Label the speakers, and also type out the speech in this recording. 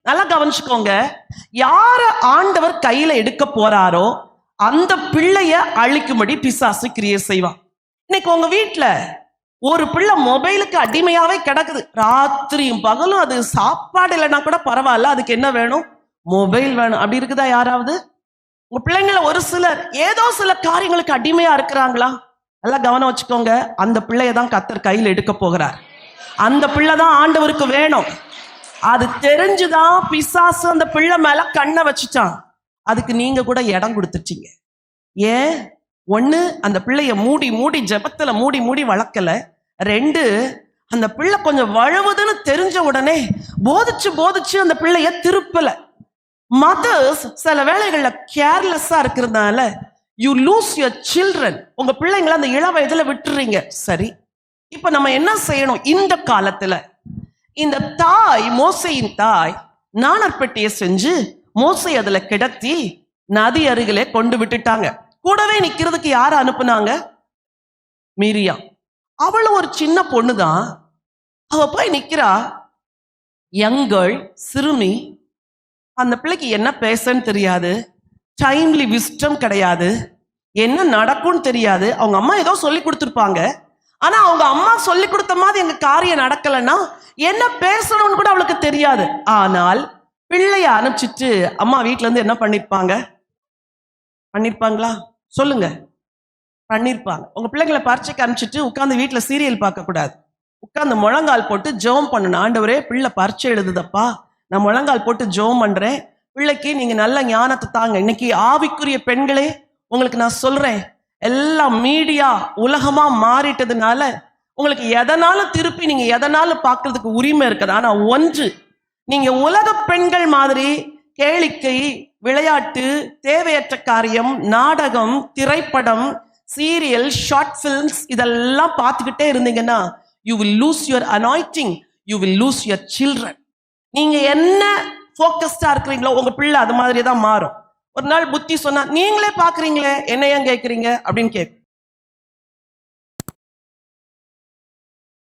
Speaker 1: நல்லா கவனிச்சுக்கோங்க. யார ஆண்டவர் கையில எடுக்க போறாரோ அந்த பிள்ளைய அழிக்கும்படி பிசாசு கிரியை செய்வான். இன்னைக்கு உங்க வீட்டுல ஒரு பிள்ளை மொபைலுக்கு அடிமையாவே கிடக்குது. ராத்திரியும் பகலும் அது சாப்பாடு இல்லைன்னா கூட பரவாயில்ல, அதுக்கு என்ன வேணும்? மொபைல் வேணும். அப்படி இருக்குதா யாராவது? உங்க பிள்ளைங்கள ஒரு சிலர் ஏதோ சில காரியங்களுக்கு அடிமையா இருக்கிறாங்களா? நல்லா கவனம் வச்சுக்கோங்க. அந்த பிள்ளைய தான் கர்த்தர் கையில் எடுக்க போகிறார். அந்த பிள்ளை தான் ஆண்டவருக்கு வேணும். அது தெரிஞ்சுதான் பிசாசு அந்த பிள்ளை மேல கண்ணை வச்சுட்டான். அதுக்கு நீங்க கூட இடம் கொடுத்துட்டீங்க. ஏன்? ஒண்ணு, அந்த பிள்ளைய மூடி மூடி ஜெபத்துல மூடி மூடி வளர்க்கல. ரெண்டு, அந்த பிள்ளை கொஞ்சம் வழுவுதுன்னு தெரிஞ்ச உடனே போதிச்சு போதிச்சு அந்த பிள்ளைய திருப்பல. மதர்ஸ் சில வேளைகள்ல கேர்லெஸ்ஸா இருக்கிறதுனால யூ லூஸ் யுவர் சில்ட்ரன். உங்க பிள்ளைங்களை அந்த இள வயதுல விட்டுறீங்க. சரி, இப்ப நம்ம என்ன செய்யணும்? இந்த காலத்துல இந்த தாய், மோசையின் தாய் நாணற்பட்டியை செஞ்சு மோசை அதுல கிடத்தி நதி அருகிலே கொண்டு விட்டுட்டாங்க. கூடவே நிக்கிறதுக்கு யார அனுப்புனாங்க? மீரியாம். அவளும் ஒரு சின்ன பொண்ணுதான். அவ போய் நிக்கிறா. யங்கள், சிறுமி. அந்த பிள்ளைக்கு என்ன பேசன்னு தெரியாது, டைம்லி விஸ்டம் கிடையாது, என்ன நடக்கும்னு தெரியாது. அவங்க அம்மா ஏதோ சொல்லி கொடுத்துருப்பாங்க. ஆனா அவங்க அம்மா சொல்லி கொடுத்த மாதிரி எங்க காரியம் நடக்கலைன்னா என்ன பேசணும்னு கூட அவளுக்கு தெரியாது. ஆனால் பிள்ளைய அனுப்பிச்சிட்டு அம்மா வீட்டுல இருந்து என்ன பண்ணிருப்பாங்களா? சொல்லுங்க. பண்ணிருப்பாங்க. உங்க பிள்ளைங்களை பரீட்சைக்கு அனுப்பிச்சிட்டு உட்காந்து வீட்டுல சீரியல் பார்க்க கூடாது. உட்காந்து முழங்கால் போட்டு ஜெபம் பண்ணணும். ஆண்டவரே, பிள்ளை பரீட்சை எழுதுதப்பா, நான் முழங்கால் போட்டு ஜெபம் பண்றேன், பிள்ளைக்கு நீங்க நல்ல ஞானத்தை தாங்க. இன்னைக்கு ஆவிக்குரிய பெண்களே, உங்களுக்கு நான் சொல்றேன், எல்லாம் மீடியா உலகமா மாறிட்டதுனால உங்களுக்கு எதனாலும் திருப்பி நீங்க எதனாலும் பார்க்கறதுக்கு உரிமை இருக்குது. ஆனா ஒன்று, நீங்க உலக பெண்கள் மாதிரி கேளிக்கை, விளையாட்டு, தேவையற்ற காரியம், நாடகம், திரைப்படம், சீரியல், ஷார்ட் பிலிம்ஸ் இதெல்லாம் பார்த்துக்கிட்டே இருந்தீங்கன்னா you will lose your anointing, you will lose your children. நீங்க என்ன ஃபோக்கஸ்டா இருக்கிறீங்களோ உங்க பிள்ளை அது மாதிரி தான் மாறும். ஒரு நாள் புத்தி சொன்னா, நீங்களே பாக்குறீங்களே என்ன ஏன் கேட்குறீங்க அப்படின்னு கேட்கும்.